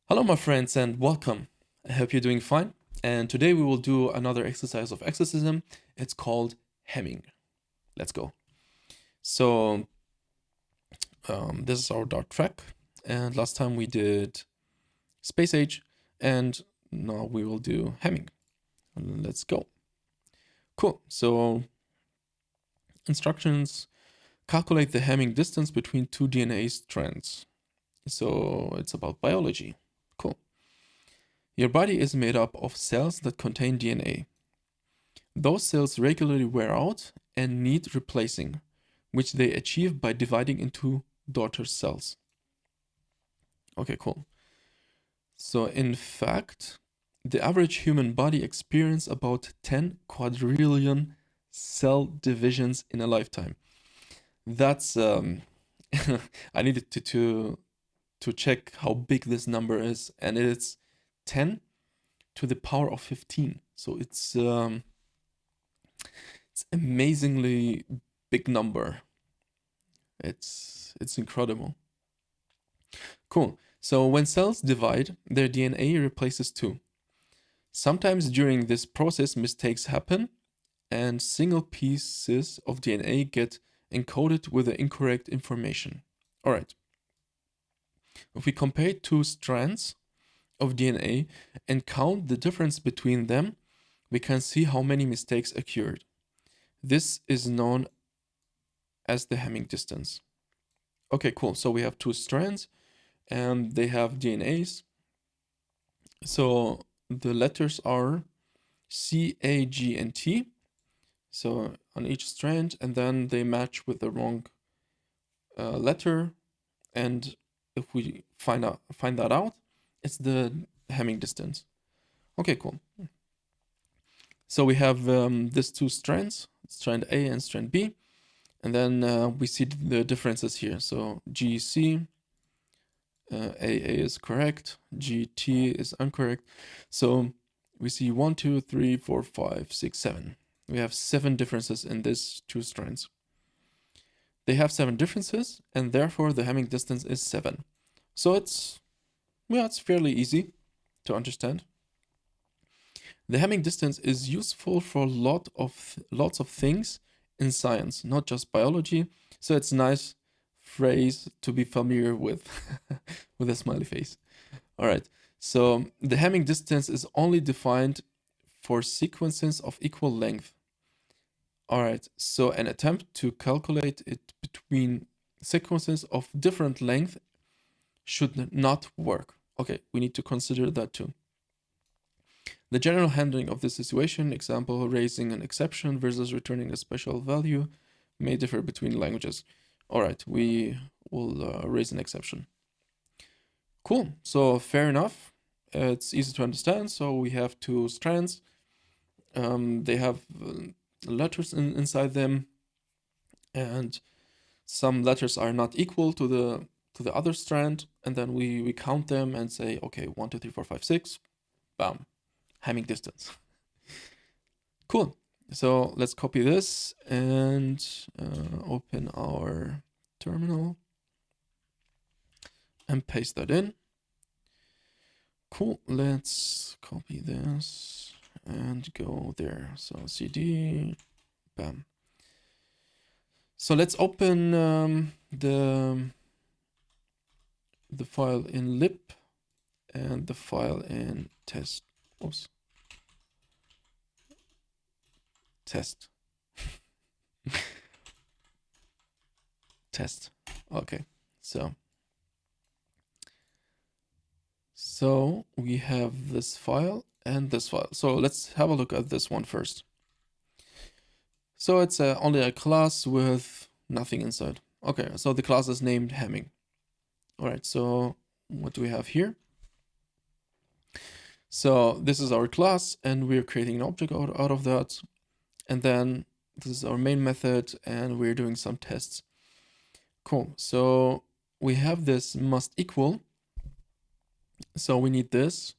Hello, my friends, and welcome. I hope you're doing fine. And today we will do another exercise of exorcism. It's called hemming. Let's go. So, this is our dart track. And last time we did space age, and now we will do hemming. Let's go. Cool. So, instructions calculate the hemming distance between two DNA strands. So, it's about biology. Cool. Your body is made up of cells that contain DNA. Those cells regularly wear out and need replacing, which they achieve by dividing into daughter cells. Okay, cool. So in fact, the average human body experiences about 10 quadrillion cell divisions in a lifetime. That's I needed to check how big this number is, and it's 10 to the power of 15. So it's amazingly big number. It's incredible. Cool. So when cells divide, their DNA replaces too. Sometimes during this process, mistakes happen, and single pieces of DNA get encoded with the incorrect information. All right. If we compare two strands of DNA and count the difference between them, we can see how many mistakes occurred. This is known as the hemming distance. Okay, cool. So we have two strands and they have DNAs. So the letters are C, A, G, and T. So on each strand, and then they match with the wrong letter. And if we find that out, it's the hemming distance. Okay, cool. So we have these two strands, strand A and strand B. And then we see the differences here. So GC, AA is correct, GT is incorrect. So we see 1, 2, 3, 4, 5, 6, 7. We have 7 differences in these two strands. They have 7 differences, and therefore the hemming distance is 7. So it's fairly easy to understand. The hemming distance is useful for lots of things in science, not just biology. So it's a nice phrase to be familiar with, with a smiley face. All right. So the hemming distance is only defined for sequences of equal length. All right. So an attempt to calculate it between sequences of different length should not work. Okay, we need to consider that too. The general handling of the situation, example, raising an exception versus returning a special value, may differ between languages. All right, we will raise an exception. Cool, so fair enough. It's easy to understand. So we have two strands. They have letters inside them, and some letters are not equal to the other strand, and then we count them and say, okay, 1, 2, 3, 4, 5, 6, bam. Hemming distance. Cool. So let's copy this and open our terminal and paste that in. Cool. Let's copy this and go there. So CD, bam. So let's open the file in lib and the file in test. Oops. Test. Test. Okay. So we have this file and this file. So let's have a look at this one first. So it's only a class with nothing inside. Okay, so the class is named hemming. All right, so what do we have here? So this is our class, and we're creating an object out of that. And then this is our main method, and we're doing some tests. Cool. So we have this must equal. So we need this.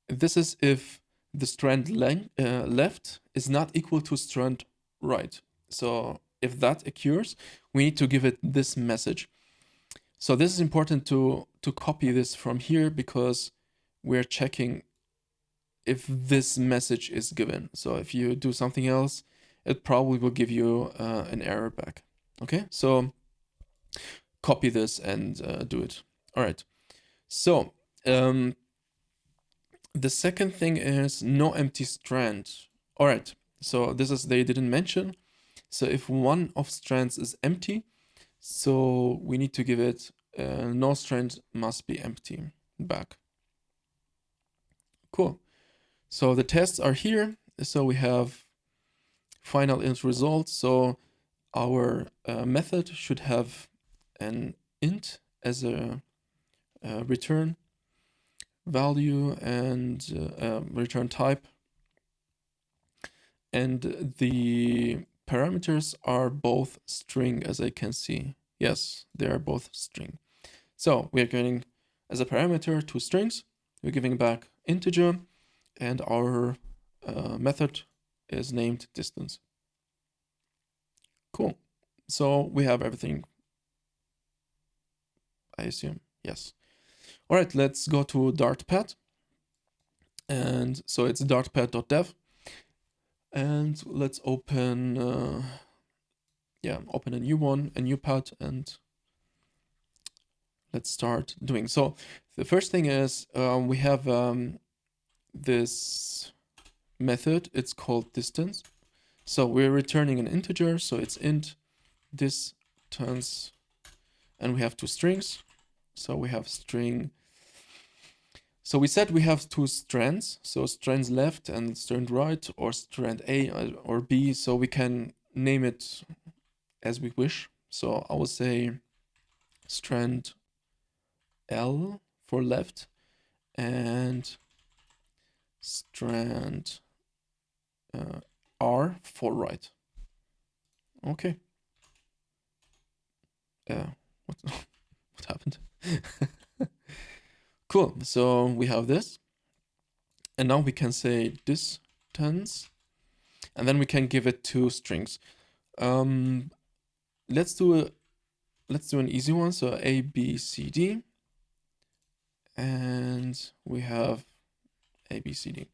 This is if the strand left is not equal to strand right. So if that occurs, we need to give it this message. So this is important to copy this from here because we're checking if this message is given. So if you do something else, it probably will give you an error back. Okay, so copy this and do it. All right. So the second thing is no empty strand. All right. So this is they didn't mention. So if one of strands is empty, so we need to give it no strand must be empty back. Cool. So the tests are here. So we have final int result. So our method should have an int as a return value and return type. And the parameters are both string, as I can see. Yes, they are both string. So we are getting as a parameter 2 strings. We're giving back integer, and our method is named distance. Cool. So we have everything, I assume. Yes. All right, let's go to dartpad. And so it's dartpad.dev. And let's open, open a new one, a new pad, and let's start doing. So the first thing is we have this method. It's called distance. So we're returning an integer. So it's int distance, and we have 2 strings. So we have string. So we said we have 2 strands. So strands left and strand right, or strand A or B. So we can name it as we wish. So I will say strand L for left and strand R for right. Okay. What happened? Cool. So we have this, and now we can say distance, and then we can give it 2 strings. Let's do an easy one. So A, B, C, D, and we have A, B, C, D.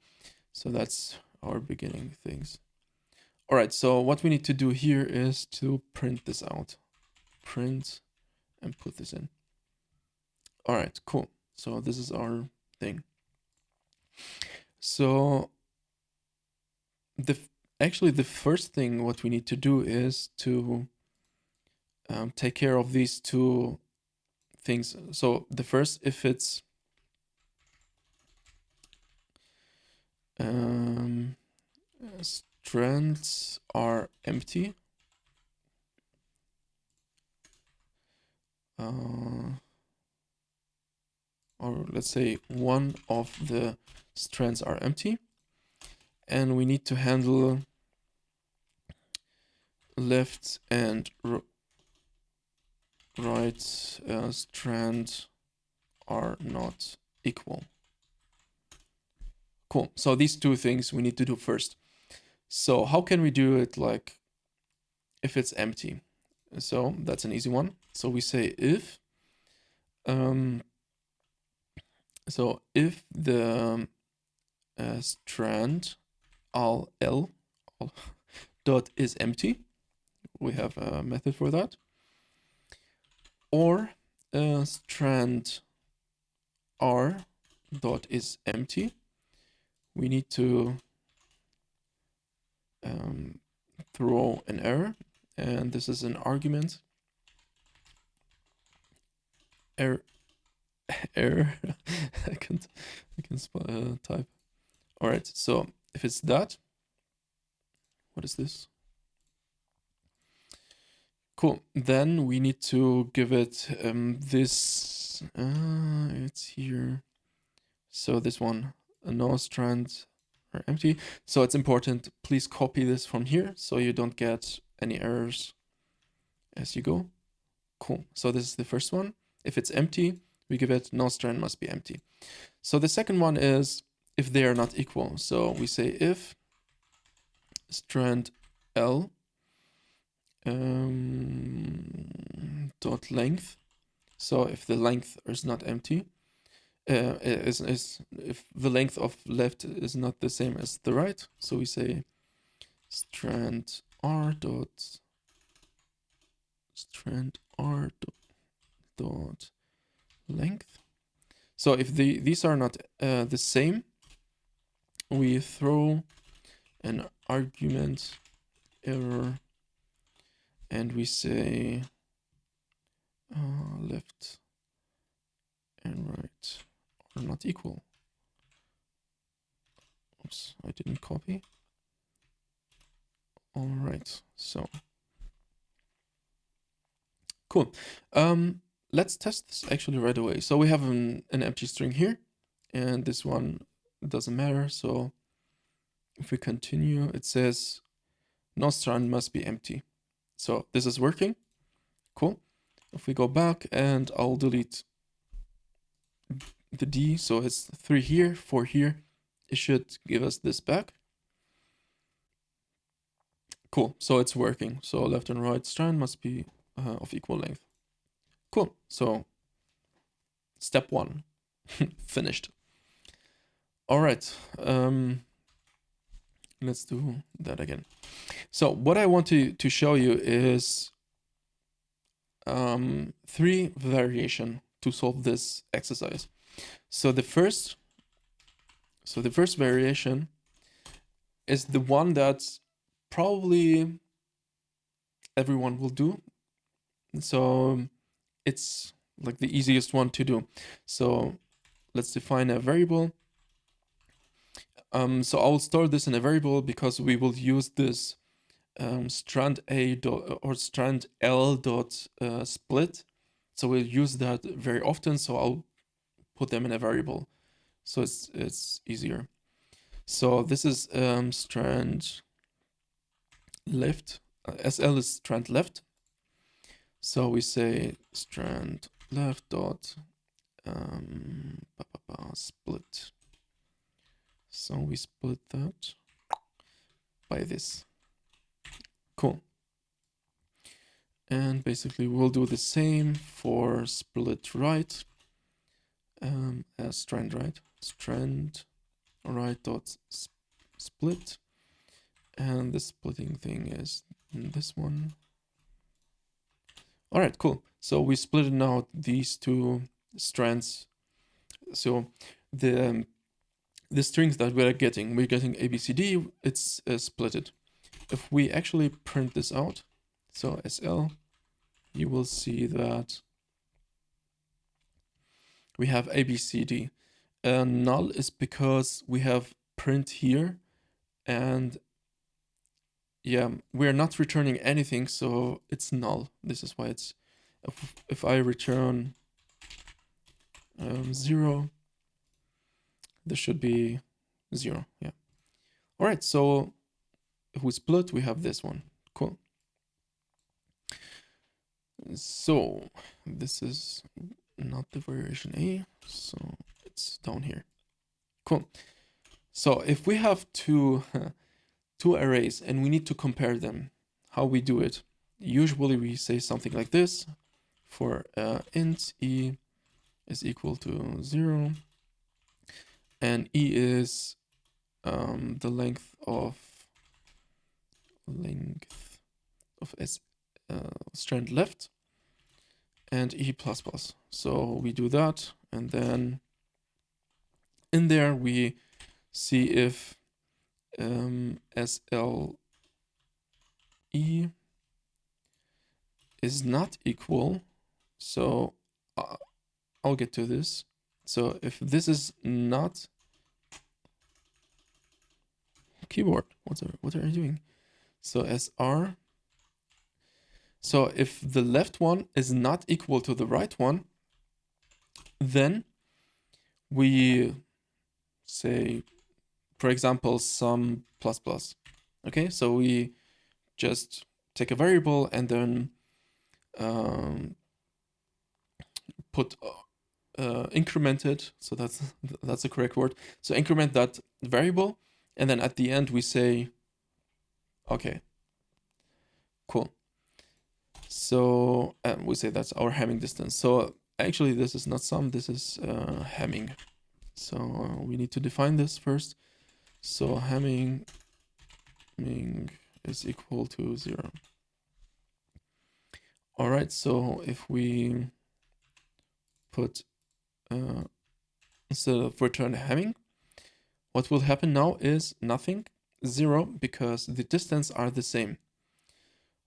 So that's our beginning things. All right. So what we need to do here is to print this out. Print and put this in. All right, cool. So this is our thing. So actually the first thing what we need to do is to take care of these 2 things. So the first, if it's strands are empty, or let's say one of the strands are empty, and we need to handle left and right strand are not equal. Cool. So these 2 things we need to do first. So how can we do it like if it's empty? So that's an easy one. So we say if so if the strand L dot is empty, we have a method for that, or strand R dot is empty, we need to throw an error, and this is an argument error. I can type. All right, so if it's that, what is this? Cool. Then we need to give it this. It's here. So this one, no strands are empty. So it's important. Please copy this from here so you don't get any errors as you go. Cool. So this is the first one. If it's empty, we give it no strand must be empty. So the second one is if they are not equal. So we say if strand L dot length So if the length is not empty, is if the length of left is not the same as the right, so we say strand r dot length. So if these are not the same, we throw an argument error and we say left and right are not equal. Oops, I didn't copy. All right, so cool. Let's test this actually right away. So we have an empty string here, and this one doesn't matter. So if we continue, it says no strand must be empty. So this is working. Cool. If we go back and I'll delete the D, so it's 3 here, 4 here. It should give us this back. Cool, so it's working. So left and right strand must be of equal length. Cool, so step 1, finished. All right, let's do that again. So what I want to show you is 3 variation to solve this exercise. So the first variation is the one that probably everyone will do. So it's like the easiest one to do. So let's define a variable. So I'll store this in a variable because we will use this strand a dot or strand l dot split. So we'll use that very often. So I'll put them in a variable, so it's easier. So this is strand left. SL is strand left. So we say strand left dot split. So we split that by this. Cool. And basically we'll do the same for split right as strand right. Strand right dot split. And the splitting thing is this one. All right, cool. So we split out these 2 strands. So the strings that we're getting ABCD, it's splitted. If we actually print this out, so SL, you will see that we have ABCD. Null is because we have print here, and yeah, we're not returning anything, so it's null. This is why it's, if I return 0, this should be 0, yeah. All right, so if we split, we have this one. Cool. So this is not the variation A, so it's down here. Cool. So if we have two arrays and we need to compare them, how we do it? Usually we say something like this for int e is equal to 0, and e is the length of strand left, and e plus plus. So we do that, and then in there we see if SLE is not equal. So I'll get to this. So if this is not keyboard, what are you doing? So SR. So if the left one is not equal to the right one, then we say, for example, sum plus plus. Okay, so we just take a variable and then put increment it. So that's the correct word. So increment that variable, and then at the end we say, okay, cool. So we say that's our Hamming distance. So actually this is not sum, this is Hamming. So we need to define this first. So Hamming is equal to 0. All right, so if we put instead of return Hamming, what will happen now is nothing, 0, because the distance are the same.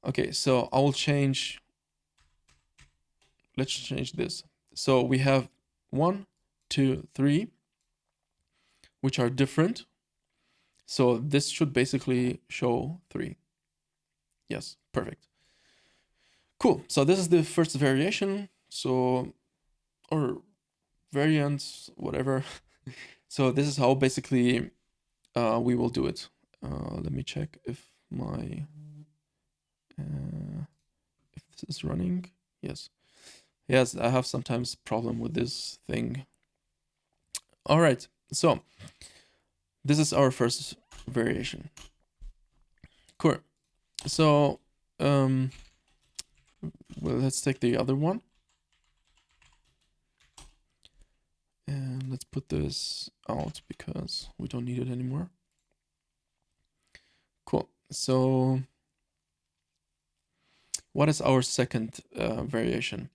Okay, so I will change, let's change this. So we have 1, 2, 3, which are different. So this should basically show 3. Yes, perfect. Cool, so this is the first variation. So, or variant, whatever. So this is how basically we will do it. Let me check if my if this is running. Yes, I have sometimes problem with this thing. All right, so this is our first variation. Cool. So well, let's take the other one. And let's put this out because we don't need it anymore. Cool. So what is our second variation?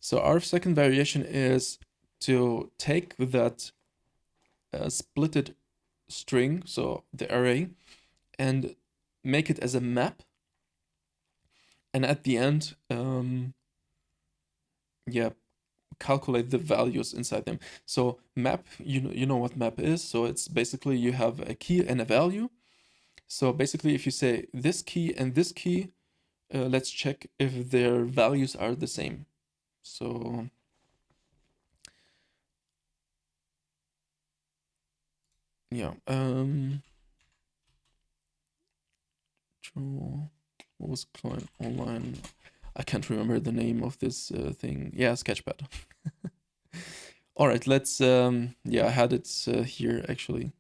So our second variation is to take that splitted string, so the array, and make it as a map. And at the end, calculate the values inside them. So map, you know what map is. So it's basically you have a key and a value. So basically if you say this key and this key, let's check if their values are the same. So yeah, what was client online? I can't remember the name of this thing. Yeah, Sketchpad. All right, let's I had it here actually.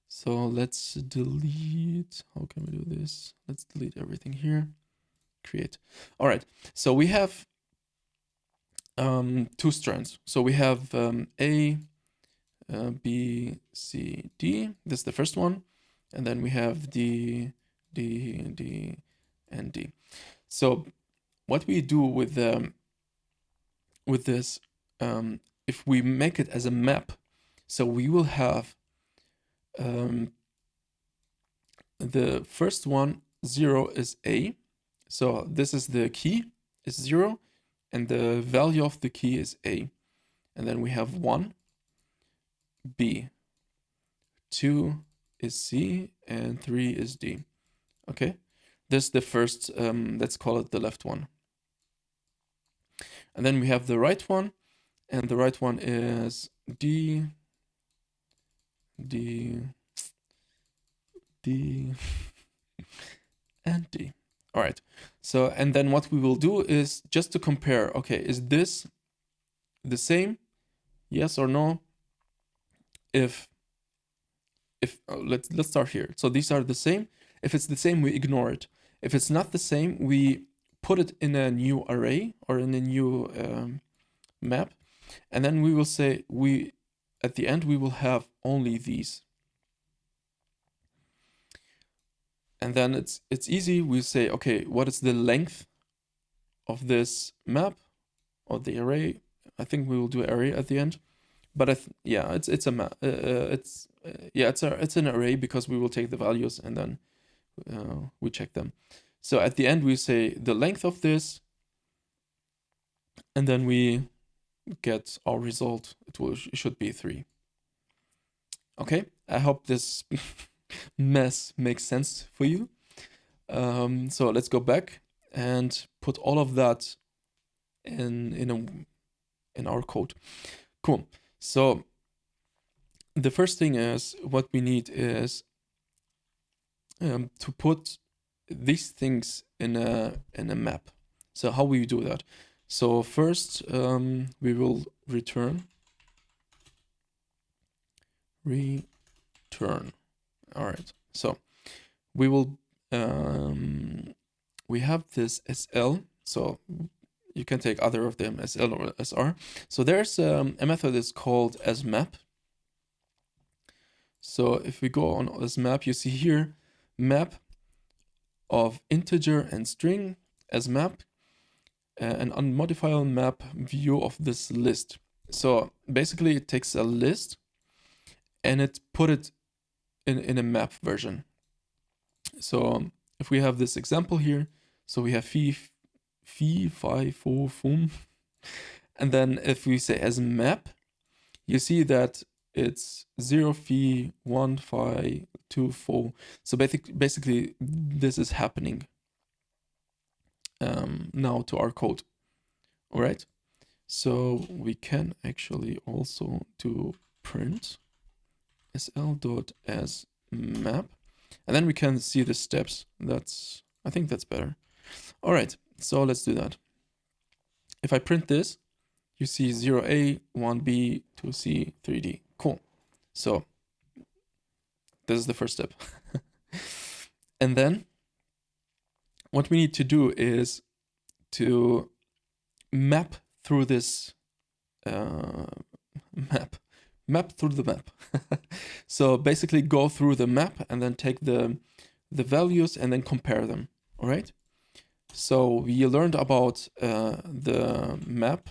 So let's delete, how can we do this? Let's delete everything here, create. All right, so we have 2 strands. So we have A, B, C, D, this is the first one. And then we have D, and D. So what we do with this, if we make it as a map, so we will have the first one, 0 is A. So this is the key, is 0, and the value of the key is A. And then we have 1, B, 2 is C, and 3 is D. Okay, this is the first, let's call it the left one. And then we have the right one, and the right one is D, and D. All right, so, and then what we will do is just to compare, okay, is this the same? Yes or no? If let's start here. So these are the same. If it's the same, we ignore it. If it's not the same, we put it in a new array or in a new map. And then we will say, at the end, we will have only these. And then it's easy. We say, okay, what is the length of this map or the array? I think we will do array at the end. But it's a map. It's an array because we will take the values and then we check them. So at the end we say the length of this, and then we get our result. It should be 3. Okay, I hope this mess makes sense for you. So let's go back and put all of that in our code. Cool. So the first thing is what we need is to put these things in a map. So how will you do that? So first we will return. All right. So we will we have this SL. So you can take either of them, SL or SR. So there's a method that's called asMap. So if we go on asMap, you see here map of integer and string asMap, an unmodifiable map view of this list. So basically it takes a list and it put it in a map version. So if we have this example here, so we have phi, 5, 4, fum. And then if we say asMap, you see that it's 0, phi, 1, phi, 2, 4. So basically this is happening now to our code. All right. So we can actually also do print sl.asMap, and then we can see the steps. I think that's better. All right, so let's do that. If I print this, you see 0A, 1B, 2C, 3D. Cool. So this is the first step. And then what we need to do is to map through this map through the map. So basically go through the map and then take the values and then compare them. All right. So we learned about the map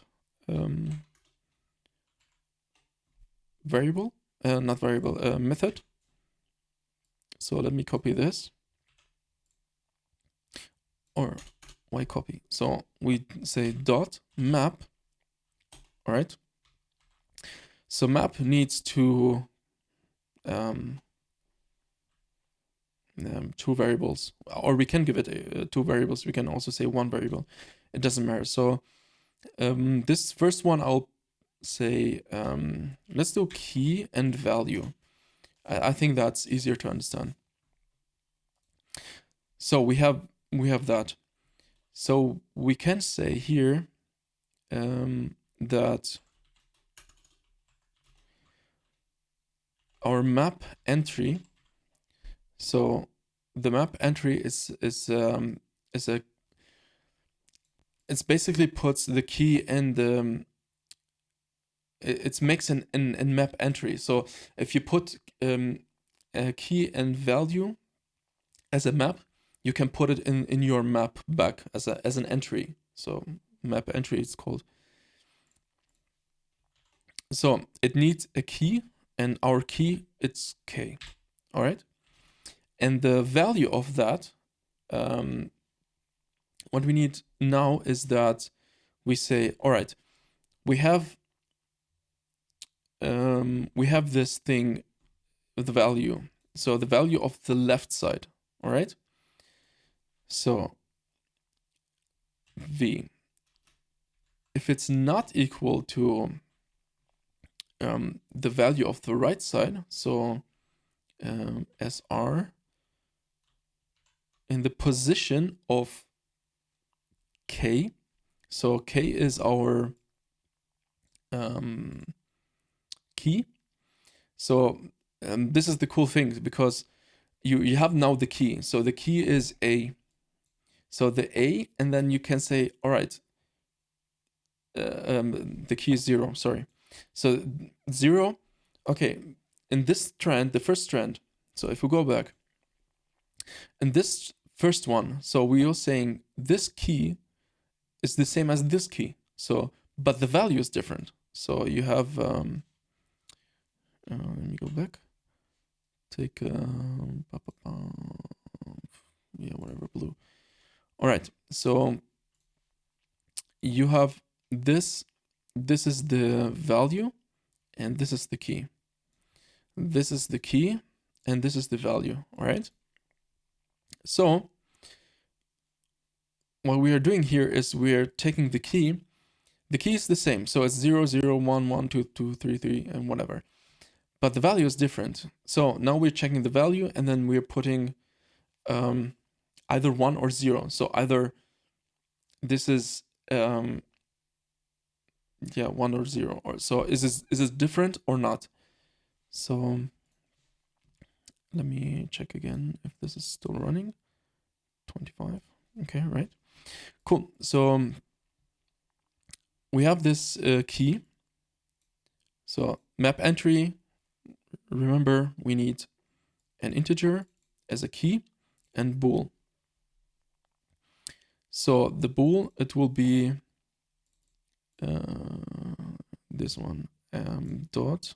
variable, not variable, method. So let me copy this. Or why copy? So we say dot map. All right. So map needs to two variables, or we can give it two variables. We can also say one variable. It doesn't matter. So this first one, I'll say let's do key and value. I think that's easier to understand. So we have that. So we can say here that our map entry. So the map entry is it's basically puts the key and the it makes an map entry. So if you put a key and value as a map, you can put it in your map back as an entry. So map entry it's called. So it needs a key, and our key it's k. All right. And the value of that, what we need now is that we say, all right, we have this thing, the value. So the value of the left side, all right? So v, if it's not equal to the value of the right side, so sr in the position of k, so k is our key. So this is the cool thing, because you have now the key. So the key is a. So the a, and then you can say, all right, the key is 0. Sorry. So 0. Okay. In this strand, the first strand. So if we go back, in this first one, so we are saying this key is the same as this key. So, but the value is different. So you have, let me go back. Take, yeah, whatever, blue. All right. So you have this. This is the value, and this is the key. This is the key, and this is the value. All right. So what we are doing here is we are taking the key. The key is the same, so it's 0, 0, 1, 1, 2, 2, 3, 3, and whatever. But the value is different. So now we're checking the value, and then we're putting either 1 or 0. So either this is 1 or 0, or so is this different or not? So let me check again if this is still running. 25. Okay, right. Cool. So we have this key. So MapEntry, remember we need an integer as a key and bool. So the bool, it will be this one, dot.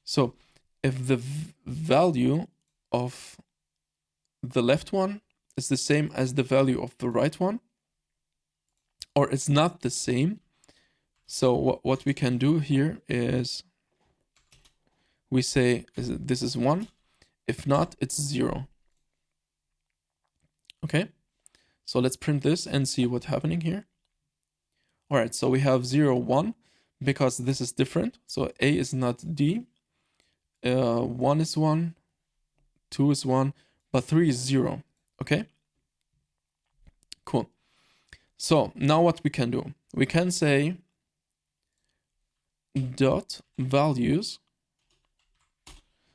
So if the value of the left one is the same as the value of the right one, or it's not the same, so what we can do here is we say this is 1. If not, it's 0. Okay, so let's print this and see what's happening here. All right, so we have 0, 1, because this is different. So A is not D. 1 is 1, 2 is 1, but 3 is 0. Okay, cool. So now what we can do, we can say dot values.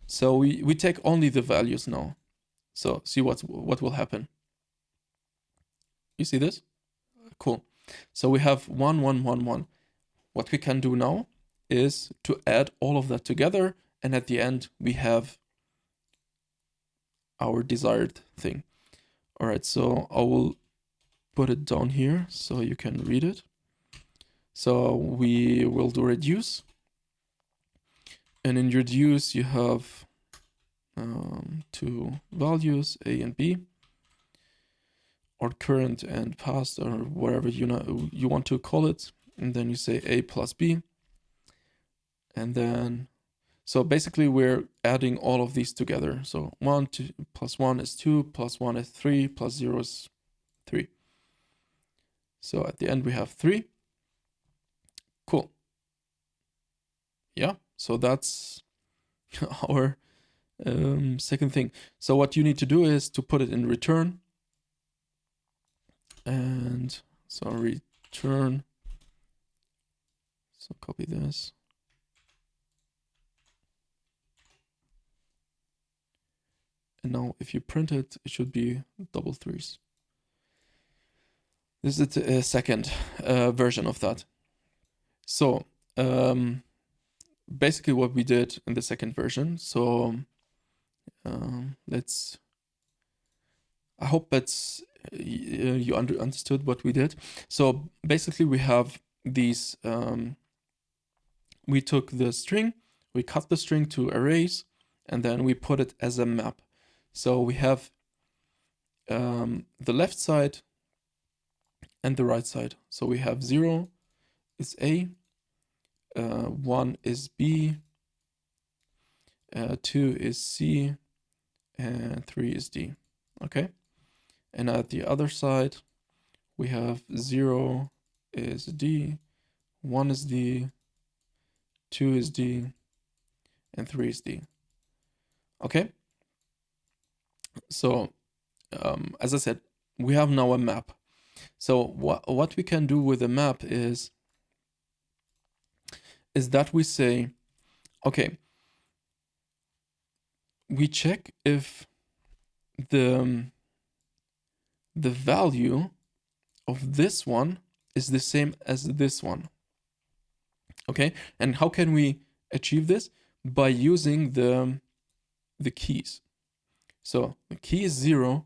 So we take only the values now. So see what will happen. You see this? Cool. So we have 1, 1, 1, 1. What we can do now is to add all of that together, and at the end we have our desired thing. All right, so I will put it down here so you can read it. So we will do reduce, and in reduce you have two values, A and B, or current and past, or whatever you want to call it, and then you say A plus B, and then so basically we're adding all of these together. So 1 2 plus 1 is 2, plus 1 is 3, plus 0 is 3. So at the end we have 3. Cool. Yeah, so that's our second thing. So what you need to do is to put it in return. And so return. So copy this. And now if you print it, it should be double 3s. This is the second version of that. So basically what we did in the second version. So I hope that's you understood what we did. So basically we have these, we took the string, we cut the string to arrays, and then we put it as a map. So we have the left side and the right side. So we have 0 is A, 1 is B, 2 is C, and 3 is D. Okay, and at the other side we have 0 is D, 1 is D, 2 is D, and 3 is D. Okay, so as I said, we have now a map. So what we can do with a map is that we say, okay, we check if the value of this one is the same as this one. Okay, and how can we achieve this? By using the keys. So the key is 0,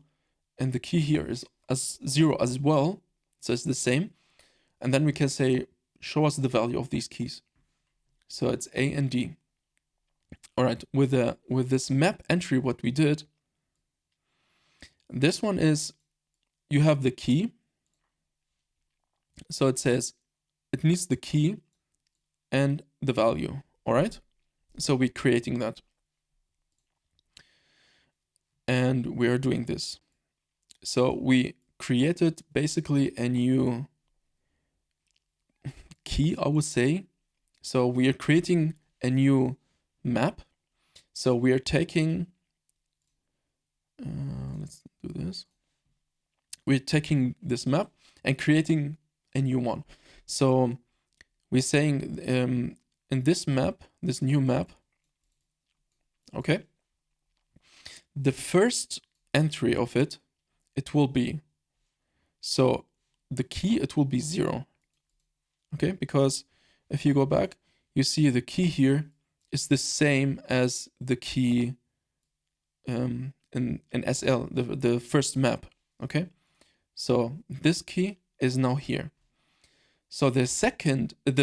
and the key here is as 0 as well, so it's the same. And then we can say, show us the value of these keys. So it's A and D. All right, with this map entry, what we did, this one is, you have the key. So it says it needs the key and the value. All right, so we're creating that. And we are doing this. So we created basically a new key, I would say. So we are creating a new map. So we are taking, let's do this. We're taking this map and creating a new one. So we're saying in this map, this new map, okay, the first entry of it will be, so the key, it will be 0. Okay, because if you go back, you see the key here is the same as the key in SL, the first map. Okay, so this key is now here. So the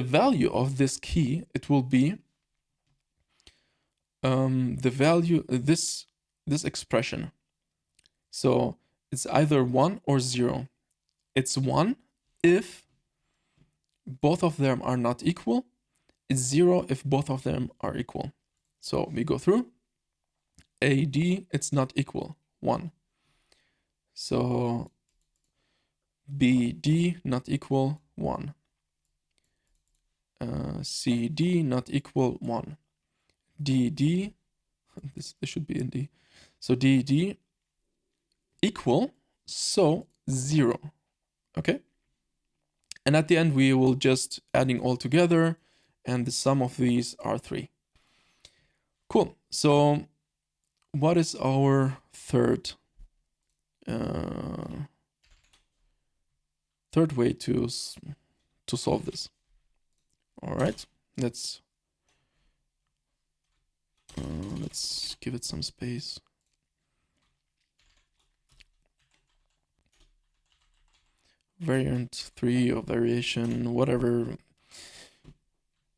value of this key, it will be the value, this expression. So it's either 1 or 0. It's 1 if both of them are not equal. It's 0 if both of them are equal. So we go through. AD, it's not equal, 1. So BD, not equal, 1. CD, not equal, 1. DD, this should be in D. So DD equal, so 0. Okay? And at the end, we will just adding all together, and the sum of these are 3. Cool. So what is our third way to solve this? All right, let's give it some space. Variant 3 or variation, whatever.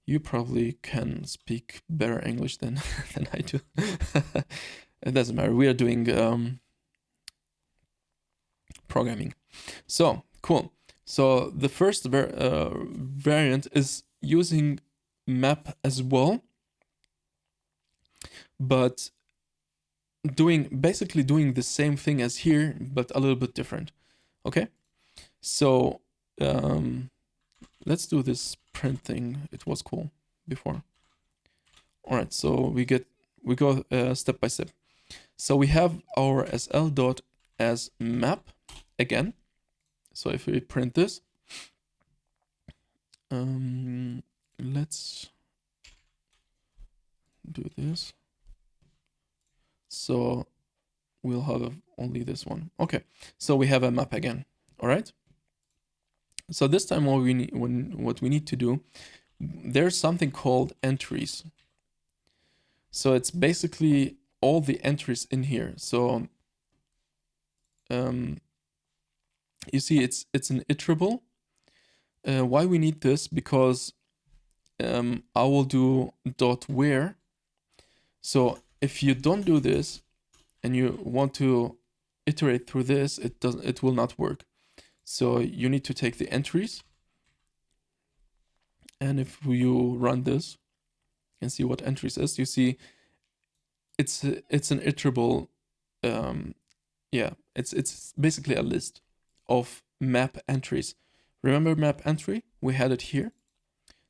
You probably can speak better English than I do. It doesn't matter. We are doing programming. So cool. So the first variant is using map as well, but basically doing the same thing as here, but a little bit different. Okay. So let's do this print thing. It was cool before. All right, so we go step by step. So we have our sl.asMap again. So if we print this, let's do this. So we'll have only this one. Okay, so we have a map again. All right. So this time what we need to do, there's something called entries. So it's basically all the entries in here. So you see it's an iterable. Why we need this? Because I will do .where. So if you don't do this and you want to iterate through this, it will not work. So you need to take the entries, and if you run this and see what entries is, you see it's an iterable. It's basically a list of map entries. Remember MapEntry? We had it here.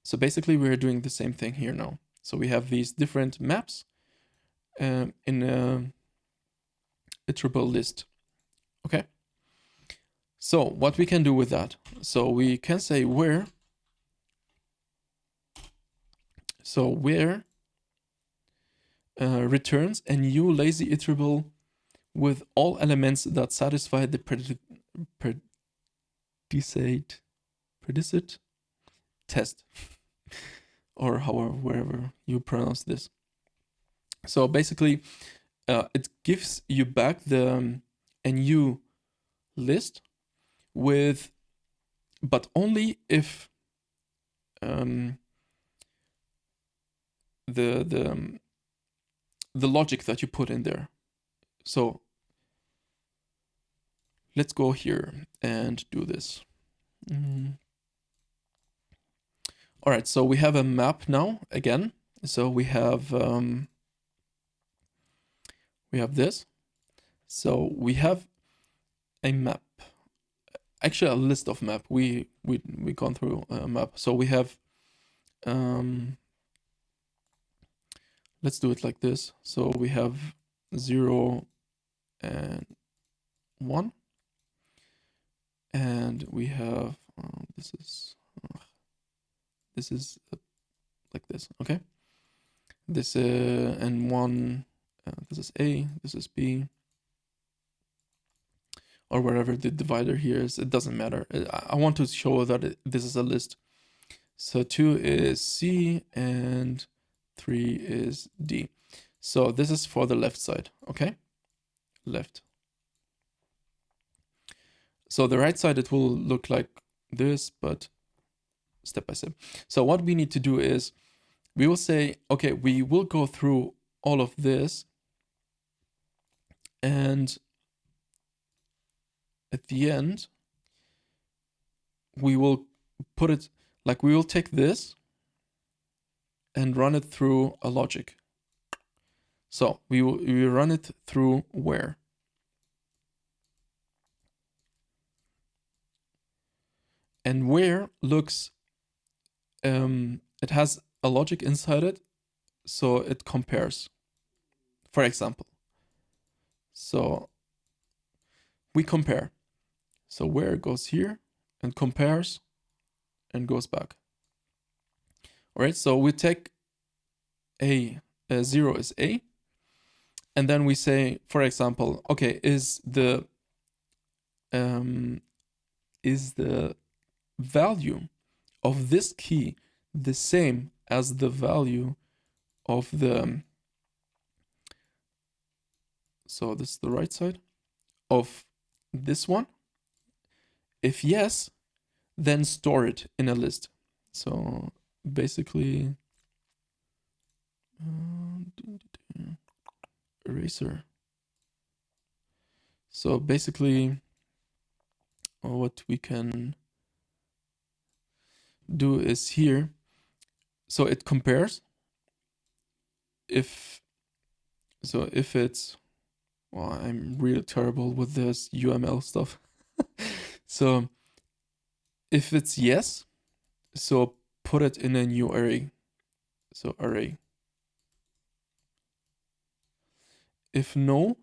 So basically we're doing the same thing here now. So we have these different maps in a iterable list. Okay. So what we can do with that? So we can say where. So where returns a new lazy iterable with all elements that satisfy the predicate test, or wherever you pronounce this. So basically, it gives you back a new list with, but only if the logic that you put in there. So let's go here and do this. All right, so we have a map now again. So we have this. So we have a map, actually a list of map. We gone through a map. So we have let's do it like this. So we have 0 and 1, and we have this is like this. Okay, this and 1. This is A. This is B. or wherever the divider here is, it doesn't matter. I want to show that this is a list. So 2 is C and 3 is D. So this is for the left side, okay? Left. So the right side, it will look like this, but step by step. So what we need to do is, we will say, okay, we will go through all of this, and at the end, we will put it, like we will take this and run it through a logic. So we run it through where? And where looks, it has a logic inside it, so it compares, for example. So we compare. So where goes here and compares and goes back. All right, so we take A, 0 is A, and then we say, for example, okay, is the value of this key the same as the value of the, so this is the right side, of this one? If yes, then store it in a list. So basically, eraser. So basically, what we can do is here, so it compares. If it's, well, I'm really terrible with this UML stuff. So if it's yes, so put it in a new array. So array. If no,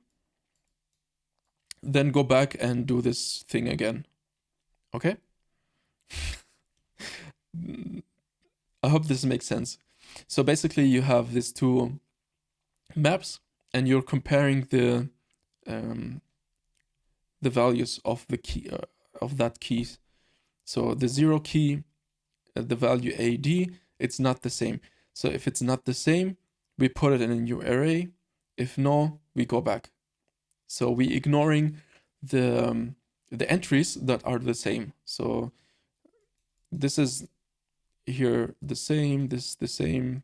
then go back and do this thing again. Okay? I hope this makes sense. So basically you have these two maps and you're comparing the values of the key, of that key. So the 0 key, the value AD, it's not the same. So if it's not the same, we put it in a new array. If no, we go back. So we ignoring the entries that are the same. So this is here the same, this the same.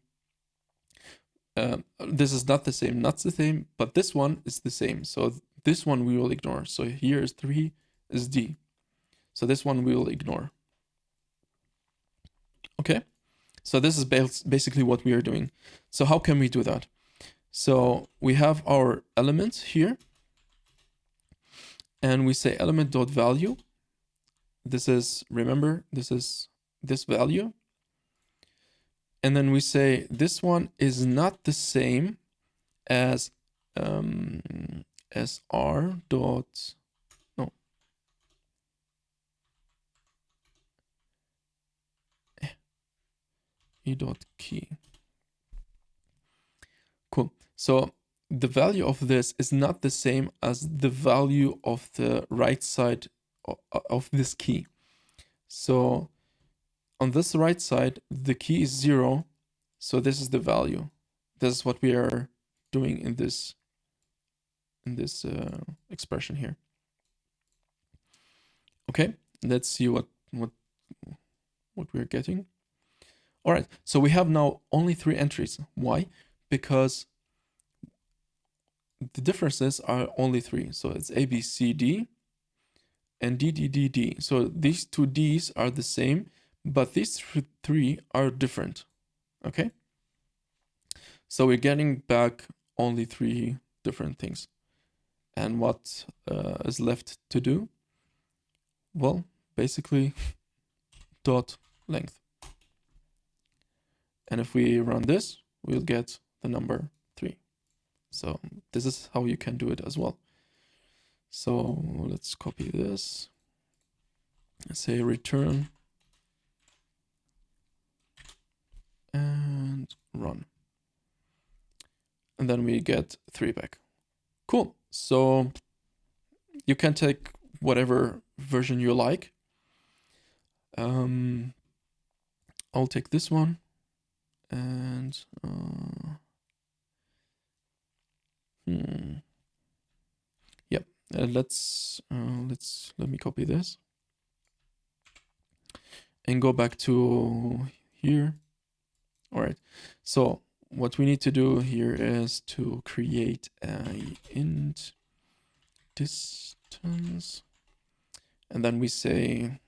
This is not the same, not the same, but this one is the same. So this one we will ignore. So here is 3 is D. So this one we will ignore. Okay, so this is basically what we are doing. So how can we do that? So we have our element here, and we say element.value. This is, remember, this is this value. And then we say this one is not the same as r dot, no, e dot key. Cool. So the value of this is not the same as the value of the right side of this key. So on this right side, the key is 0. So this is the value. This is what we are doing in this expression here. Okay, let's see what we're getting. All right, so we have now only 3 entries. Why? Because the differences are only 3. So it's A, B, C, D, and D, D, D, D. So these 2 Ds are the same, but these 3 are different. Okay? So we're getting back only 3 different things. And what is left to do? Well, basically dot length. And if we run this, we'll get the number 3. So this is how you can do it as well. So let's copy this. Let's say return and run. And then we get 3 back. Cool. So you can take whatever version you like. I'll take this one, and yep. Let me copy this and go back to here. All right. So what we need to do here is to create a int distance, and then we say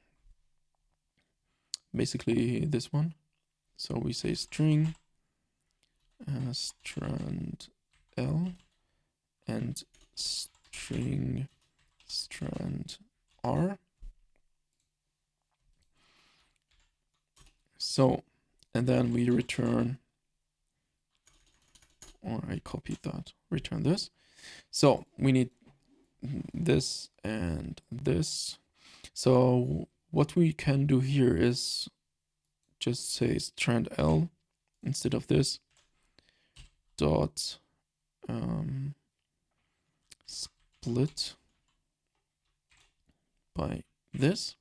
basically this one. So we say string strand L and string strand R. So, and then we return, or I copied that, return this. So we need this and this. So what we can do here is just say strand L instead of this dot split by this,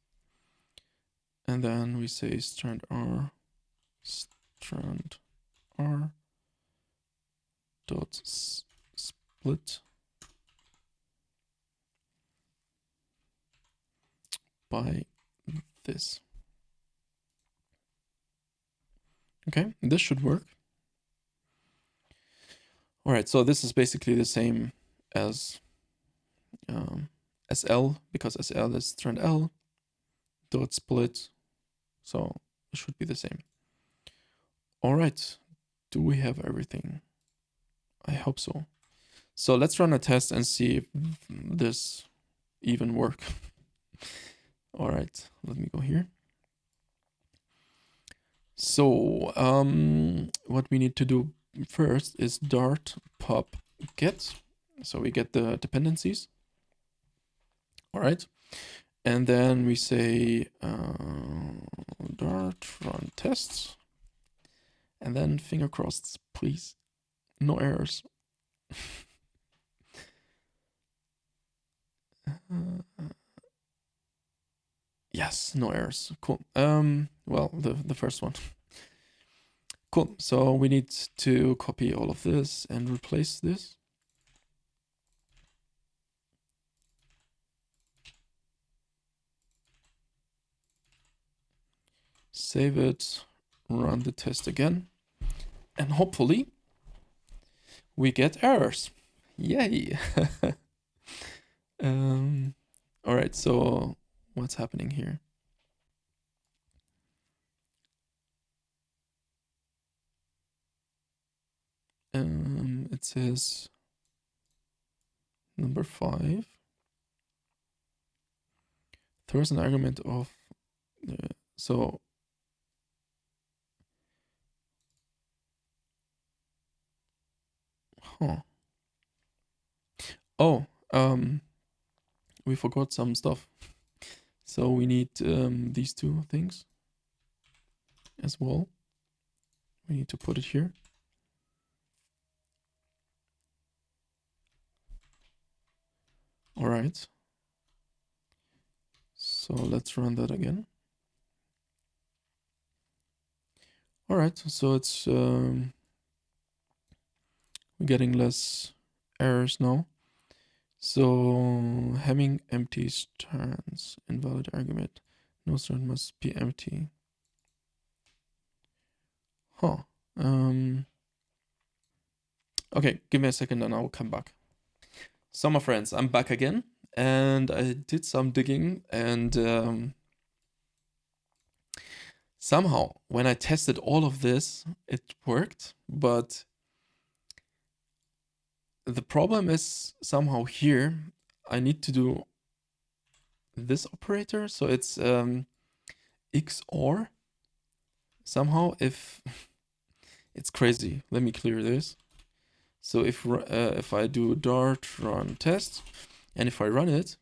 and then we say strand R dot split by this. Okay, this should work. All right, so this is basically the same as SL, because SL is strand L dot split, so it should be the same. All right, do we have everything? I hope so. So let's run a test and see if this even work. All right, let me go here. So what we need to do first is dart pop get. So we get the dependencies. All right. And then we say dart run tests. And then finger crossed, please. No errors. Yes, no errors. Cool. Well, the first one. Cool. So we need to copy all of this and replace this. Save it, run the test again, and hopefully we get errors. Yay! All right, so what's happening here? It says number 5 throws an argument of so oh, we forgot some stuff. So we need these two things as well. We need to put it here. All right. So let's run that again. All right, so it's we're getting less errors now. So having empty strands, invalid argument, no strand must be empty. Huh. Okay, give me a second and I'll come back. So my friends, I'm back again, and I did some digging, and somehow when I tested all of this, it worked, but the problem is somehow here I need to do this operator, so it's XOR somehow. If it's crazy, let me clear this. So if I do dart run test, and if I run it,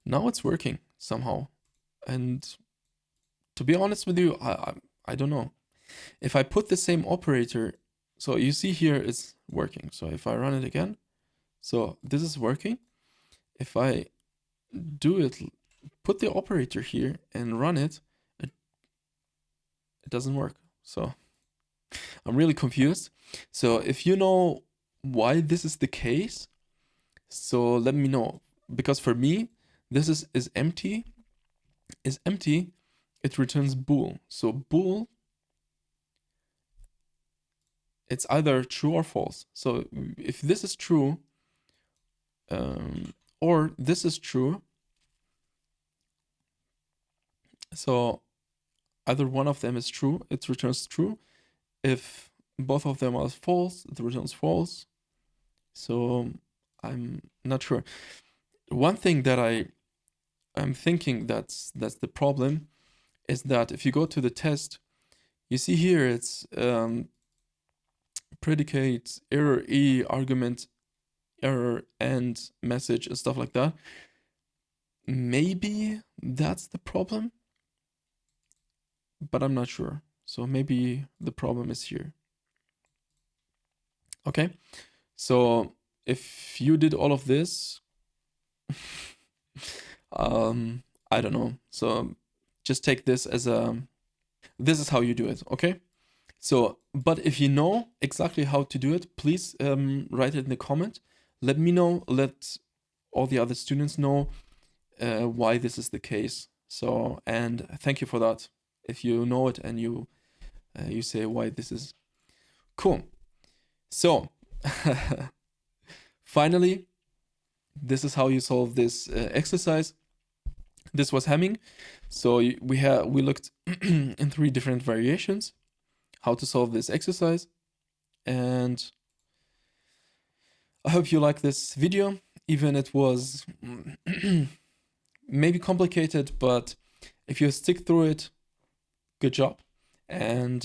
now it's working somehow. And to be honest with you, I don't know. If I put the same operator, so you see here it's working. So if I run it again, so this is working. if I do it, put the operator here and run it, it doesn't work. So I'm really confused. So if you know why this is the case, so let me know. Because for me, this is empty. Is empty, it returns bool. So bool, it's either true or false. So if this is true, or this is true, so either one of them is true, it returns true. If both of them are false, it returns false. So I'm not sure. One thing that I'm thinking that's the problem is that if you go to the test, you see here it's predicate error e, argument error, and message and stuff like that. Maybe that's the problem, but I'm not sure. So maybe the problem is here. Okay, so if you did all of this, I don't know. So just take this as this is how you do it, okay? So, but if you know exactly how to do it, please write it in the comment. Let me know, let all the other students know why this is the case. So, and thank you for that. If you know it and you say why this is cool. So, finally, this is how you solve this exercise. This was Hamming. So we looked in 3 different variations how to solve this exercise, and I hope you like this video, even it was maybe complicated, but if you stick through it, good job. And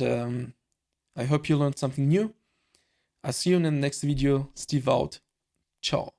I hope you learned something new. I'll see you in the next video. Steve out. Ciao.